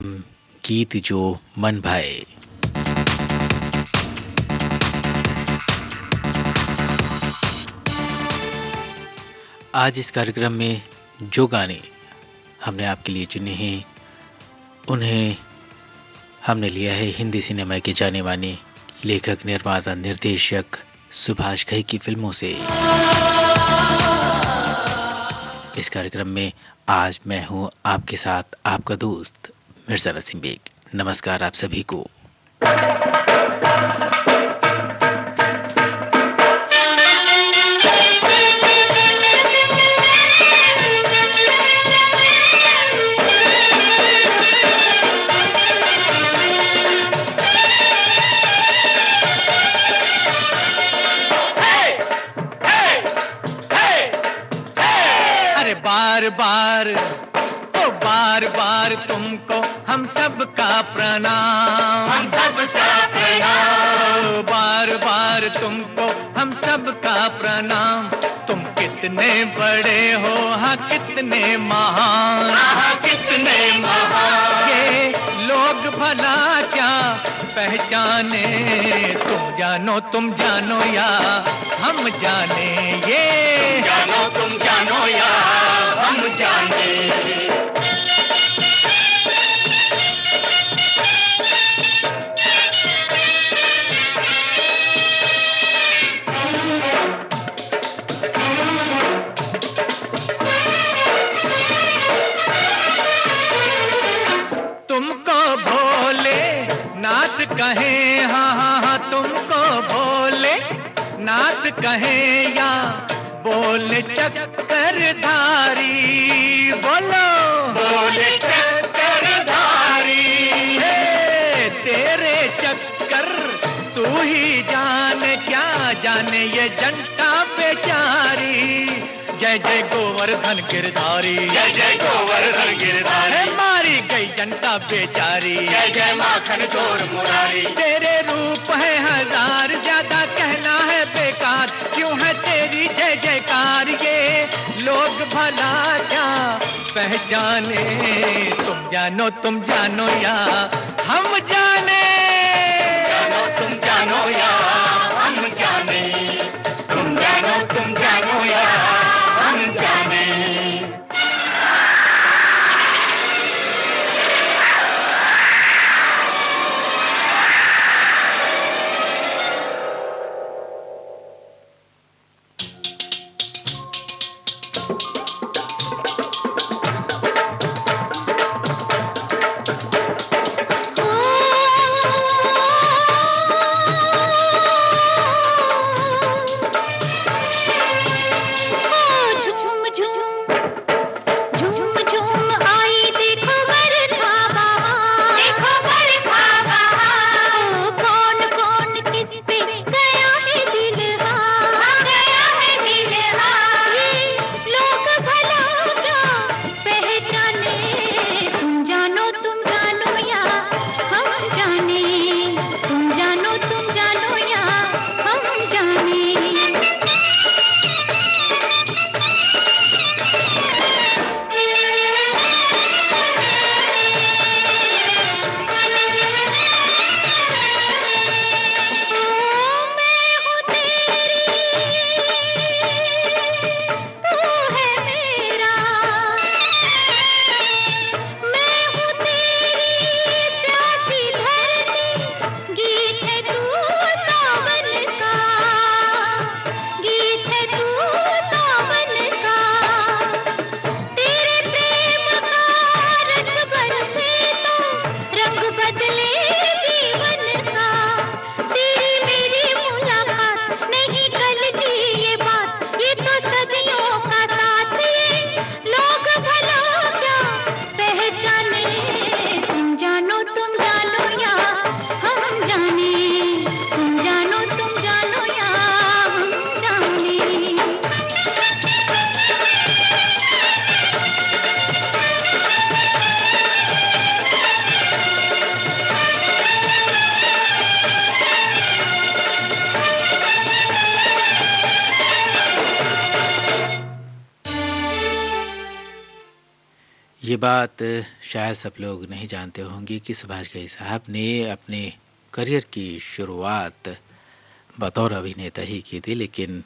गीत जो मन भाए। आज इस कार्यक्रम में जो गाने हमने आपके लिए चुने हैं, उन्हें हमने लिया है हिंदी सिनेमा के जाने माने लेखक, निर्माता, निर्देशक सुभाष घई की फिल्मों से। इस कार्यक्रम में आज मैं हूं आपके साथ आपका दोस्त मिर्ज़ा नसीम बेग। नमस्कार आप सभी को। बार बार ओ बार बार तुमको हम सबका प्रणाम, हम सबका प्रणाम। बार बार तुमको हम सबका प्रणाम। तुम कितने बड़े हो, हाँ कितने महान, हाँ कितने महान। ये लोग भला क्या पहचाने, तुम जानो या हम जाने। ये तुम जानो या हम जाने। तुमको भोले नाथ कहें, हाँ हाँ हाँ तुमको भोले नाथ कहें या बोले चक्करधारी। बोलो बोले चक्करधारी। तेरे चक्कर तू ही जाने, क्या जाने ये जनता बेचारी। जय जय गोवर्धन गिरधारी, जय जय गोवर्धन गिरधारी। मारी गई जनता बेचारी, जय जय माखन चोर मुरारी। तेरे रूप है हजार, ज्यादा कहना है बेकार। क्यों है तेरी जय जयकार, ये लोग भला क्या पहचाने। तुम जानो या हम जाने। तुम जानो या हम जाने। तुम जानो या हम जाने। ये बात शायद सब लोग नहीं जानते होंगे कि सुभाष घई साहब ने अपने करियर की शुरुआत बतौर अभिनेता ही की थी, लेकिन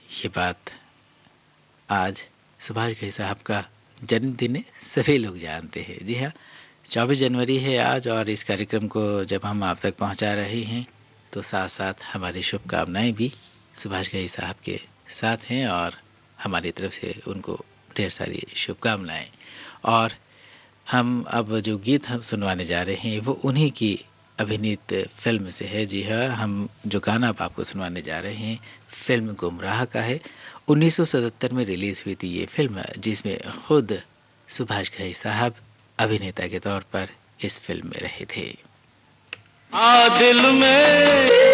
ये बात आज सुभाष घई साहब का जन्मदिन है, सभी लोग जानते हैं। जी हाँ, 24 जनवरी है आज और इस कार्यक्रम को जब हम आप तक पहुंचा रहे हैं तो साथ साथ हमारी शुभकामनाएं भी सुभाष घई साहब के साथ हैं और हमारी तरफ से उनको ढेर सारी शुभकामनाएं। और हम अब जो गीत हम सुनवाने जा रहे हैं वो उन्हीं की अभिनीत फिल्म से है। जी हाँ, हम जो गाना अब आपको सुनवाने जा रहे हैं फिल्म गुमराह का है। 1977 में रिलीज़ हुई थी ये फिल्म, जिसमें खुद सुभाष घई साहब अभिनेता के तौर पर इस फिल्म में रहे थे। दिल में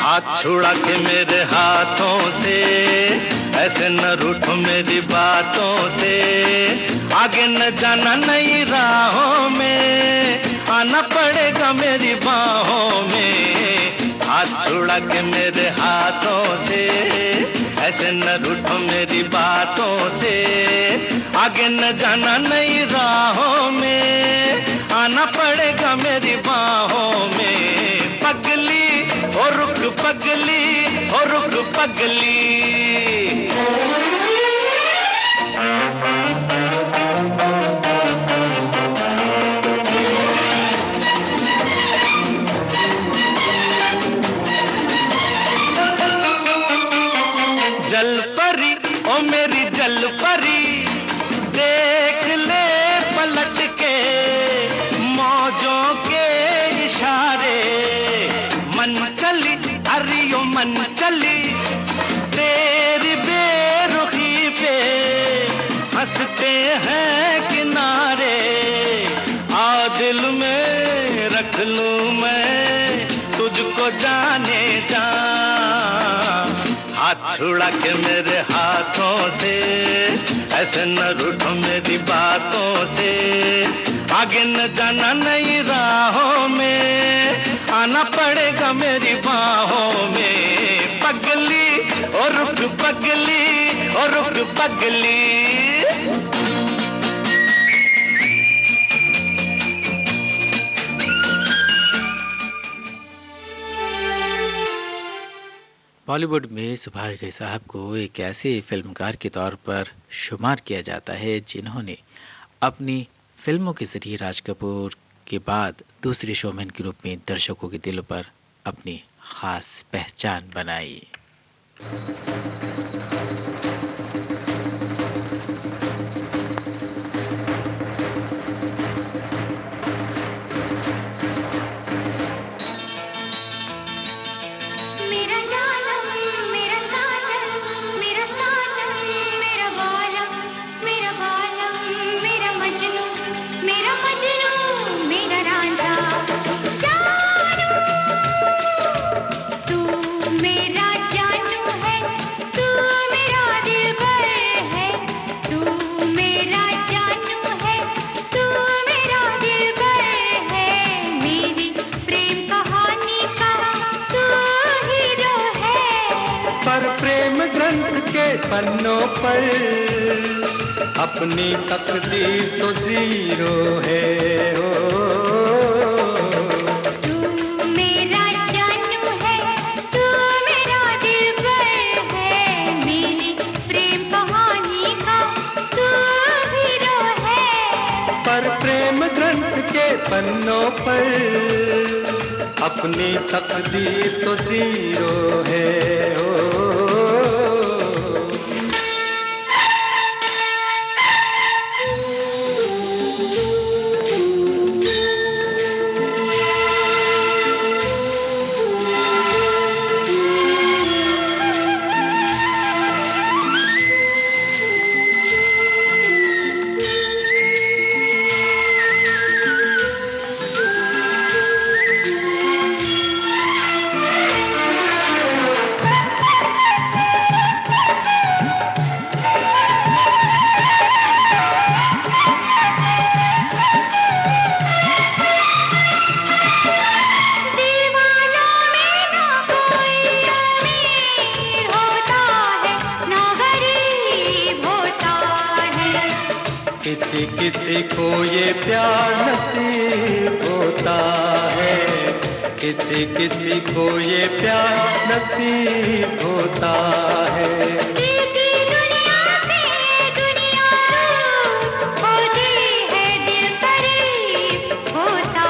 हाथ छुड़ा के मेरे हाथों से, ऐसे न रूठो मेरी बातों से, आगे न जाना नई राहों में, आना पड़ेगा मेरी बाहों में। हाथ छुड़ा के मेरे हाथों से, ऐसे न रूठो मेरी बातों से, आगे न जाना नई राहों में, आना पड़ेगा मेरी बाहों में। पगली ओ रुक पगली, ओ रुक पगली। जल परी ओ मेरी जल परी, देख ले पलट के मौजों के इशारे। मन चली अरियो मन चली तेरी बेरुखी पे, हंसते हैं किनारे। आ दिल में रख लूं मैं तुझको जाने जा, हाथ छुड़ा के मेरे हाथों से, ऐसे न रूठो मेरी बातों से, आगे न जाना नई राहों में, आना पड़ेगा मेरी बाहों में। पगली ओ रुक पगली, ओ रुक पगली। बॉलीवुड में सुभाष घई साहब को एक ऐसे फिल्मकार के तौर पर शुमार किया जाता है जिन्होंने अपनी फिल्मों के जरिए राज कपूर के बाद दूसरे शोमैन के रूप में दर्शकों के दिलों पर अपनी खास पहचान बनाई। पन्नों पर अपनी तकदीर तो जीरो है। हो तू मेरा जानू है, तू मेरा दिलबर है, मेरी प्रेम कहानी का तू हीरो है। पर प्रेम ग्रंथ के पन्नों पर अपनी तकदीर तो जीरो है। हो किसी किसी को ये प्यार नसीब होता है, किसी किसी को ये प्यार नसीब होता है। दीदी दुनिया से दुनिया होती है, दिल करीब होता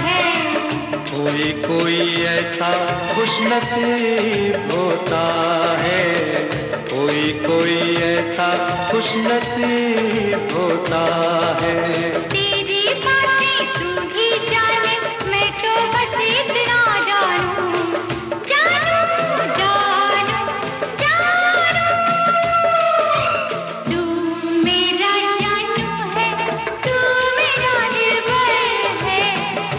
है। कोई कोई ऐसा खुशनसीब होता है, कोई कोई ऐसा खुशनसीब होता है। तेरी बातें तू ही जाने, मैं तो बस इतना जानूं, जानूं, जानूं, जानूं। तू मेरा जानू है, तू मेरा दिलबर है,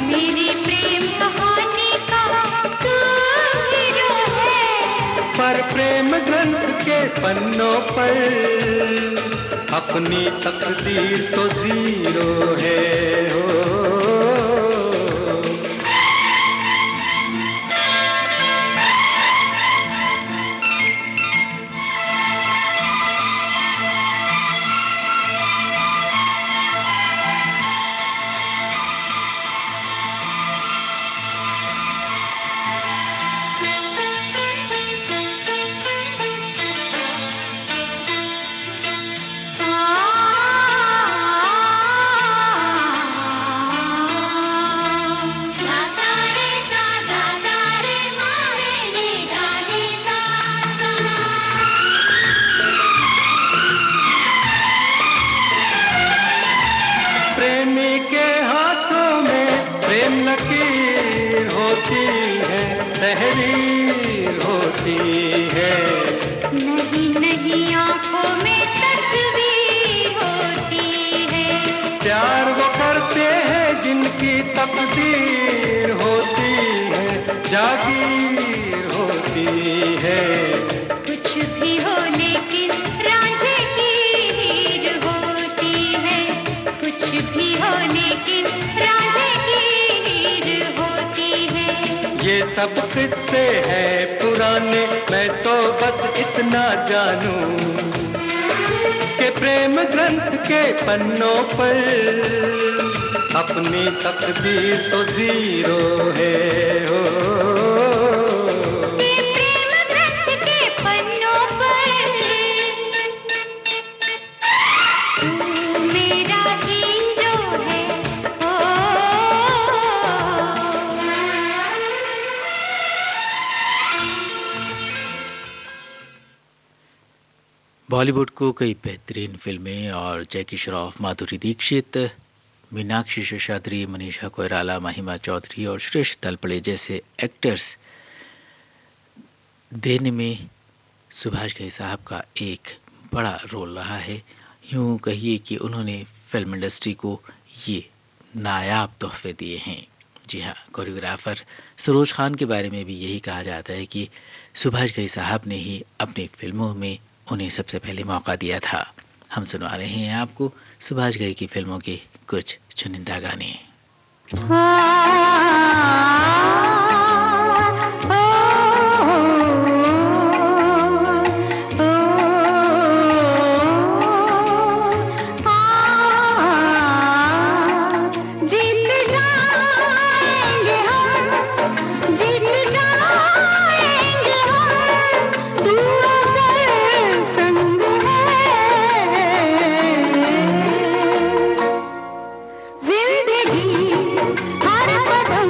मेरी प्रेम कहानी का तू हीरो है। पर प्रेम ग्रंथ के पन्नों पर अपनी तकदीर तो जीरो है हो। प्रेमी के हाथों में प्रेम लकीर होती है, तहरीर होती है। नहीं नहीं आंखों में तस्वीर होती है। प्यार वो करते हैं जिनकी तकदीर होती है, जागीर होती है। कुछ भी हो लेकिन रांझे की हीर होती है, कुछ भी हो लेकिन रांझे की हीर होती है। ये सब किस्से हैं पुराने, मैं तो बस इतना जानूं कि प्रेम ग्रंथ के पन्नों पर अपनी तकदीर तो जीरो है हो। ये प्रेम ग्रंथ के पन्नों पर तू मेरा हीरो है, ओ। बॉलीवुड को कई बेहतरीन फिल्में और जैकी श्रॉफ, माधुरी दीक्षित, मीनाक्षी शेषाद्री, मनीषा कोइराला, महिमा चौधरी और श्रेष्ठ तलपड़े जैसे एक्टर्स देने में सुभाष घई साहब का एक बड़ा रोल रहा है। यूँ कहिए कि उन्होंने फिल्म इंडस्ट्री को ये नायाब तोहफे दिए हैं। जी हाँ, कोरियोग्राफर सरोज खान के बारे में भी यही कहा जाता है कि सुभाष घई साहब ने ही अपनी फिल्मों में उन्हें सबसे पहले मौका दिया था। हम सुना रहे हैं आपको सुभाष घई की फिल्मों के कुछ चुनिंदा गाने। जिंदगी हर कदम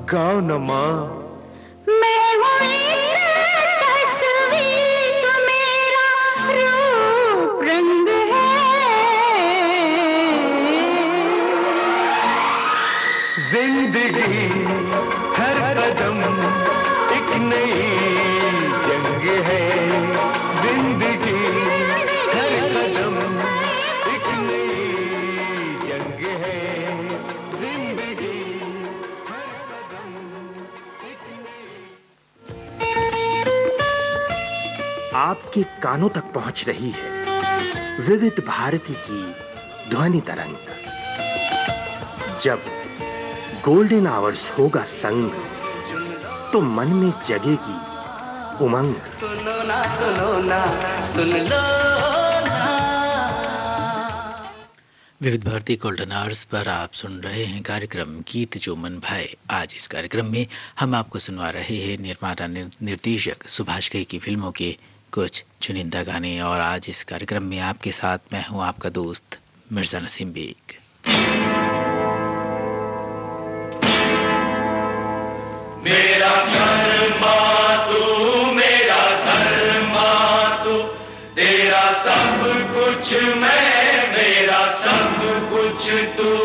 गाओ न माँ। मैं हूँ एक तस्वीर, तो मेरा रूप रंग है। जिंदगी हर कदम एक नई जंग है। जिंदगी हर कदम एक नई जंग है। जिंदगी हर कदम एक आपके कानों तक पहुंच रही है विविध भारती की ध्वनि तरंग। जब गोल्डन आवर्स होगा संग, तो मन में जगेगी उमंग। सुनो ना सुनो ना सुन लो ना। विविध भारती गोल्डन आवर्स पर आप सुन रहे हैं कार्यक्रम गीत जो मन भाए। आज इस कार्यक्रम में हम आपको सुनवा रहे हैं निर्माता निर्देशक सुभाष घई की फिल्मों के कुछ चुनिंदा गाने। और आज इस कार्यक्रम में आपके साथ मैं हूं आपका दोस्त मिर्जा नसीम बेग। मेरा धर्मा तू, मेरा धर्मा तू, तेरा सब कुछ मैं, मेरा सब कुछ तू।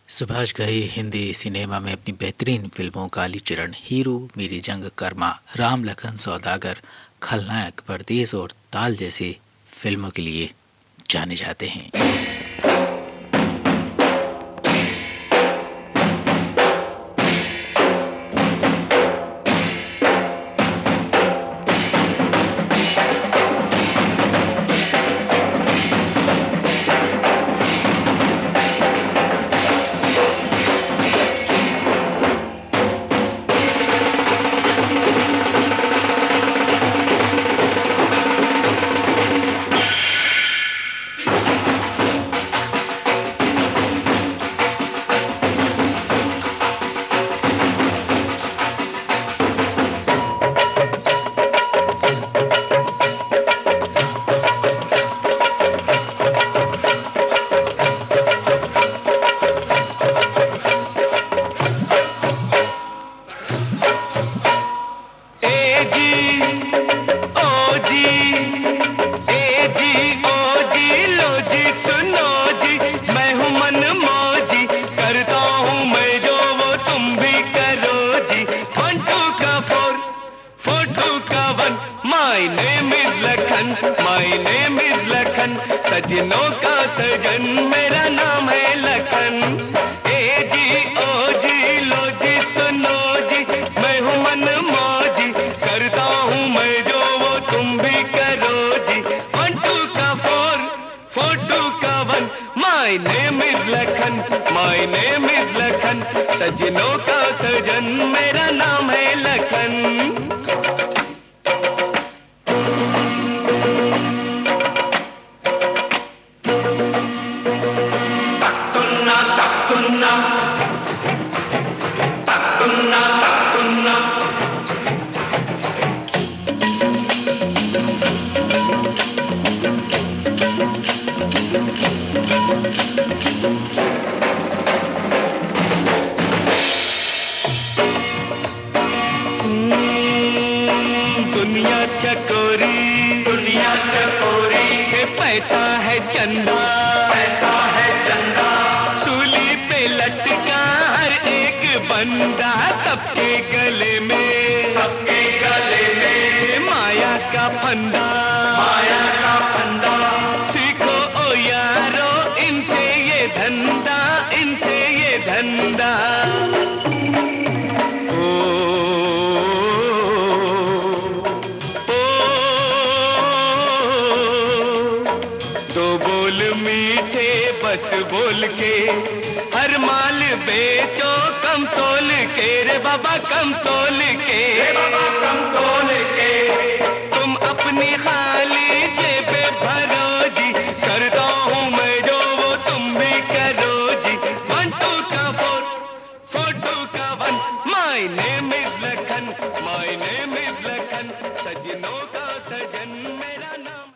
सुभाष घई हिंदी सिनेमा में अपनी बेहतरीन फिल्मों काली चरण, हीरो, मेरी जंग, कर्मा, राम लखन सौदागर, खलनायक, परदेस और ताल जैसी फिल्मों के लिए जाने जाते हैं। सजनों का सजन मेरा नाम है लखन। ए जी ओ जी लो जी सुनो जी, मैं हूँ मन मौजी, करता हूँ मैं जो वो तुम भी करो जी। 1 2 का 4 4 2 का 1, my name is Lakhan, my name is Lakhan. सजनों का सजन मेरा नाम है लखन। दुनिया चकोरी के पैसा है चंदा, पैसा है चंदा। सूली पे लटका हर एक बंदा, सबके गले में माया का फंदा, माया का फंदा। सीखो ओ यारो इनसे ये धंधा, इनसे ये धंधा। बस बोल के हर माल बेचो कम तोल के रे बाबा, कम तोल के, बाबा कम तोल के। तुम अपनी खाली जेबे भरो जी, करता हूँ मैं जो वो तुम भी करो जी। 1 2 का 4 4 2 का 1, my name is Lakhan, my name is Lakhan. सजनों का सजन मेरा नाम।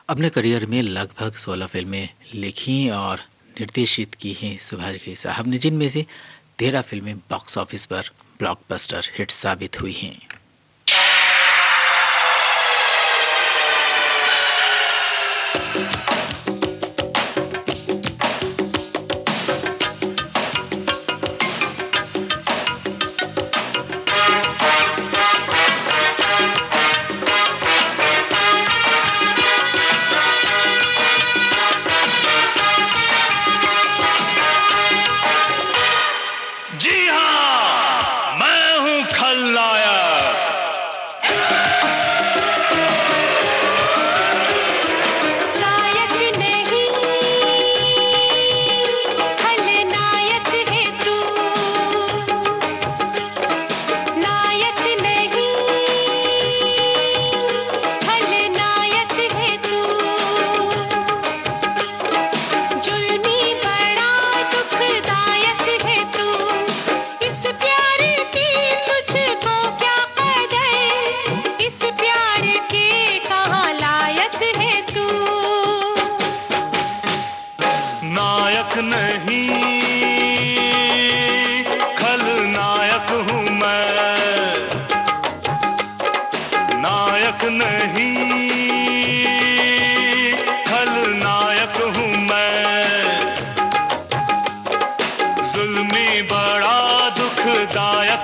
अपने करियर में लगभग 16 फिल्में लिखी और निर्देशित की हैं सुभाष घई साहब ने, जिनमें से 13 फिल्में बॉक्स ऑफिस पर ब्लॉकबस्टर हिट साबित हुई हैं।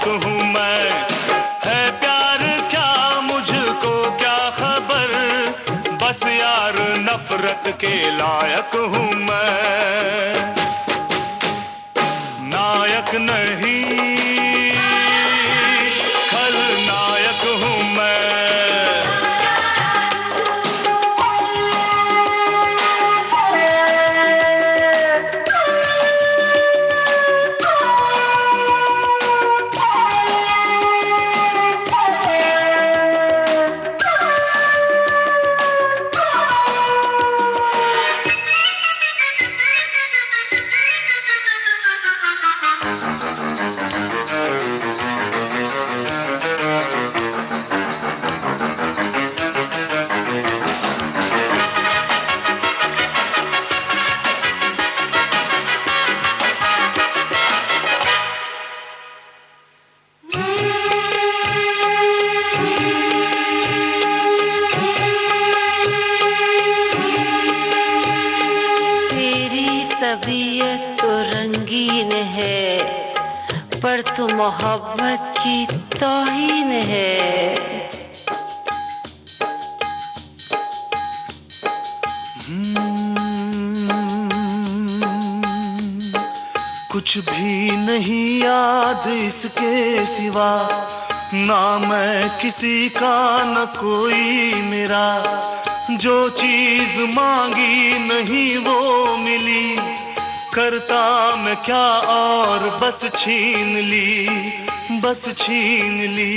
हूँ मैं, है प्यार क्या मुझको क्या नफरत के लायक हूँ मैं। नायक नहीं खलनायक हूँ मैं। तबीयत तो रंगीन है, पर तो मोहब्बत की तौहीन है। कुछ भी नहीं याद इसके सिवा, ना मैं किसी का न कोई मेरा। जो चीज मांगी नहीं वो मिली, करता मैं क्या और बस छीन ली, बस छीन ली,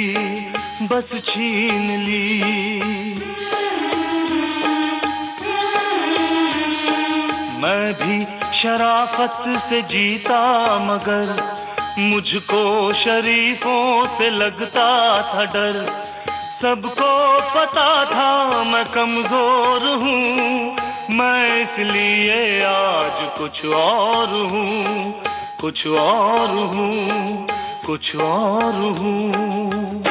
बस छीन ली। मैं भी शराफत से जीता मगर मुझको शरीफों से लगता था डर। सबको पता था मैं कमजोर हूँ, मैं इसलिए आज कुछ और हूँ, कुछ और हूँ, कुछ और हूँ।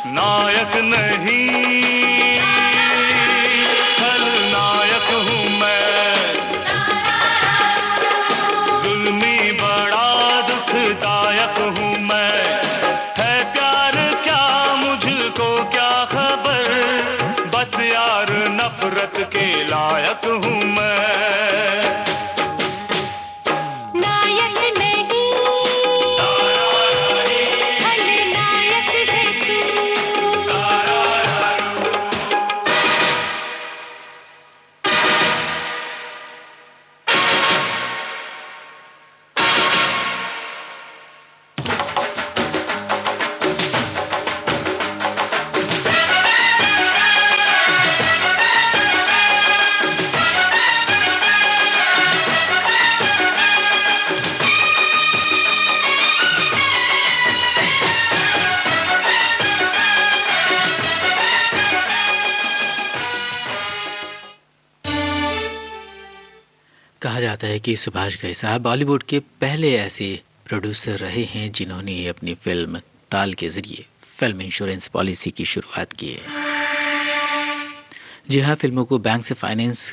नायक नहीं खलनायक हूँ मैं। जुल्मी बड़ा दुखदायक हूँ मैं। है प्यार क्या मुझको क्या खबर, बस यार नफरत के लायक हूँ मैं। नायक नहीं खलनायक है तू। कहा जाता है कि सुभाष घई साहब बॉलीवुड के पहले ऐसे प्रोड्यूसर रहे हैं जिन्होंने अपनी फिल्म ताल के जरिए फिल्म इंश्योरेंस पॉलिसी की शुरुआत की है। जी हाँ, फिल्मों को बैंक से फाइनेंस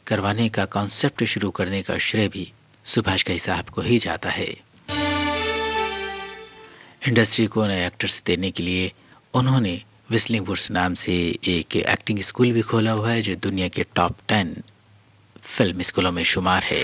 करवाने का कॉन्सेप्ट शुरू करने का श्रेय भी सुभाष घई साहब को ही जाता है। इंडस्ट्री को नए एक्टर्स देने के लिए उन्होंने विस्लिंग वुड्स नाम से एक एक्टिंग स्कूल भी खोला हुआ है जो दुनिया के टॉप 10 फिल्म स्कूलों में शुमार है।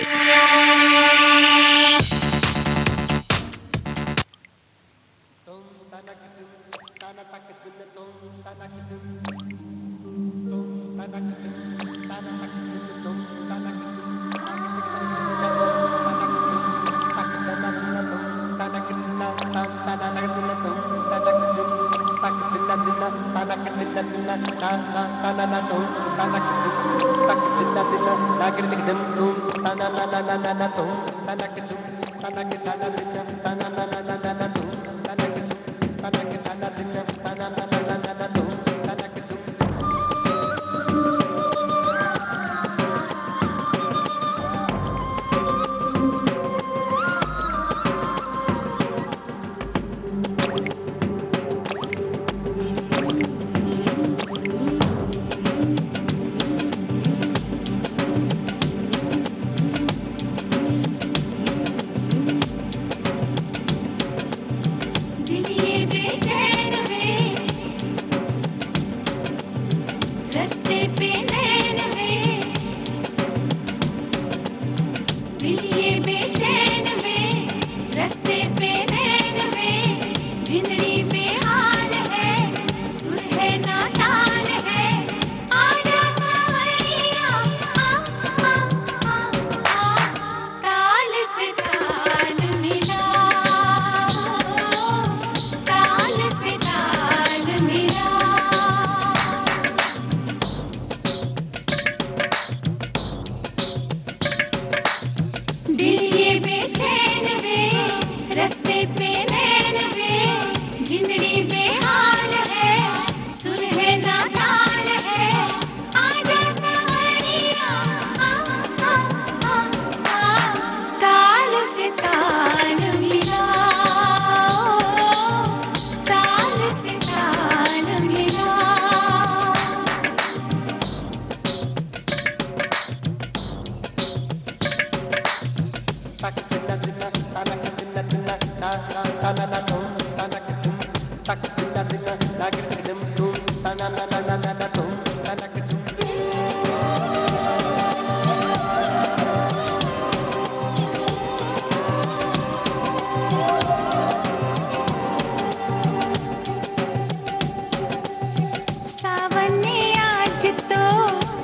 सावन ने आज तो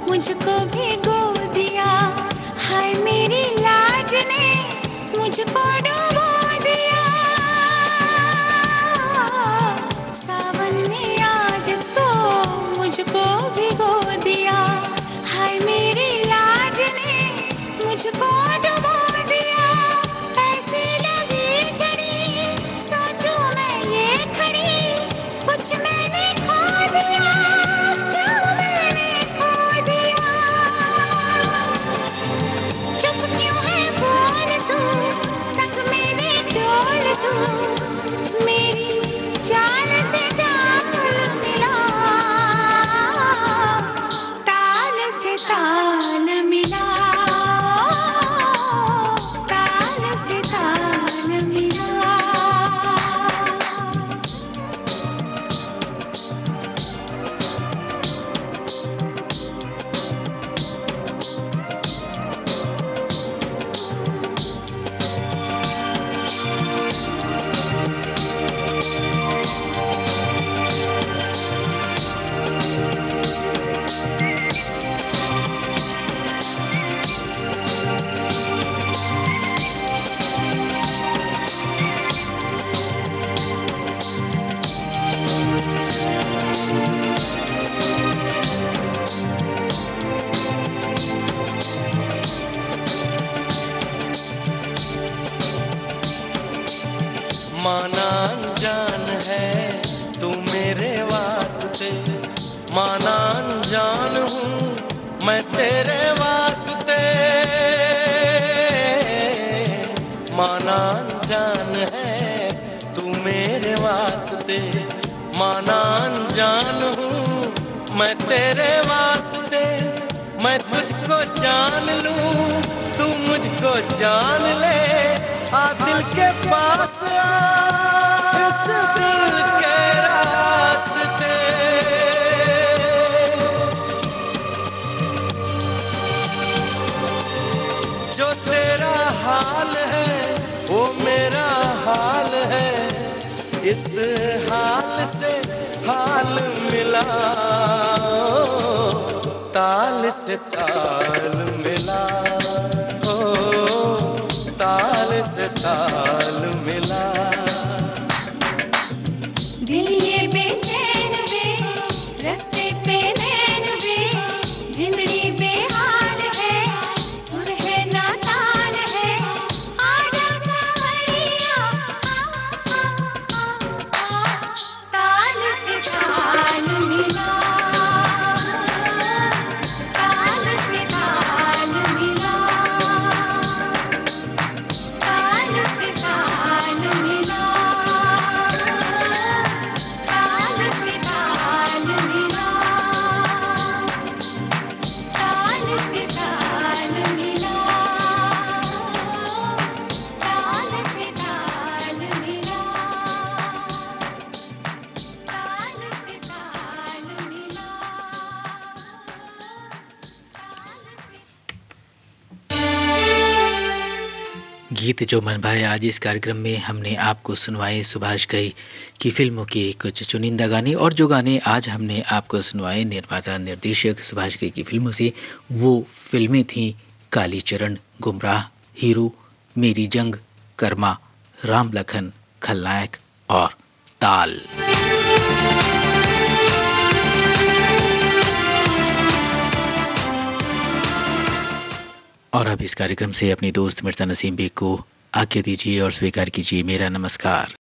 मुझको भिगो दिया, हाय मेरी लाज ने मुझको डुबो दिया। सावन ने आज तो मुझको भिगो दिया, हाय मेरी लाज ने मुझको डुबो दिया। ऐसी लगी झड़ी सोचूं मैं ये खड़ी, कुछ मैंने खो दिया, क्यों मैंने खो दिया। चुप क्यों है बोल तू, संग मेरे डोल तू, मेरी चाल से चाल मिला, ताल से ताल मिला, ताल से ताल मिला। माना अनजान है तू मेरे वास्ते, माना अनजान हूँ मैं तेरे वास्ते। माना अनजान है तू मेरे वास्ते, माना अनजान हूँ मैं तेरे वास्ते। मैं तुझको जान लूं तू मुझको जान ले, आ दिल के पास आ इस दिल के रास्ते। जो तेरा हाल है वो मेरा हाल है, इस हाल से हाल मिला, ताल से ताल मिला, ताल से ताल मिला। दिल ये बेचैन वे, रास्ते पे नैन वे, जिंदड़ी बेहाल है, सुर है ना ताल है। आजा कांवरिया, ताल से ताल मिला, ताल से ताल मिला, ताल से ताल मिला, ताल से ताल मिला, ताल से ताल मिला, ताल से ताल मिला, ताल से ताल मिला, गीत जो मन भाए आज इस कार्यक्रम में हमने आपको सुनवाए सुभाष घई की फिल्मों के कुछ चुनिंदा गाने, और जो गाने आज हमने आपको सुनवाए निर्माता निर्देशक सुभाष घई की फिल्मों से, वो फिल्में थीं कालीचरण, गुमराह, हीरो, मेरी जंग, कर्मा, राम लखन, खलनायक और ताल। और अब इस कार्यक्रम से अपनी दोस्त मिर्जा नसीम बेग को आज्ञा दीजिए और स्वीकार कीजिए मेरा नमस्कार।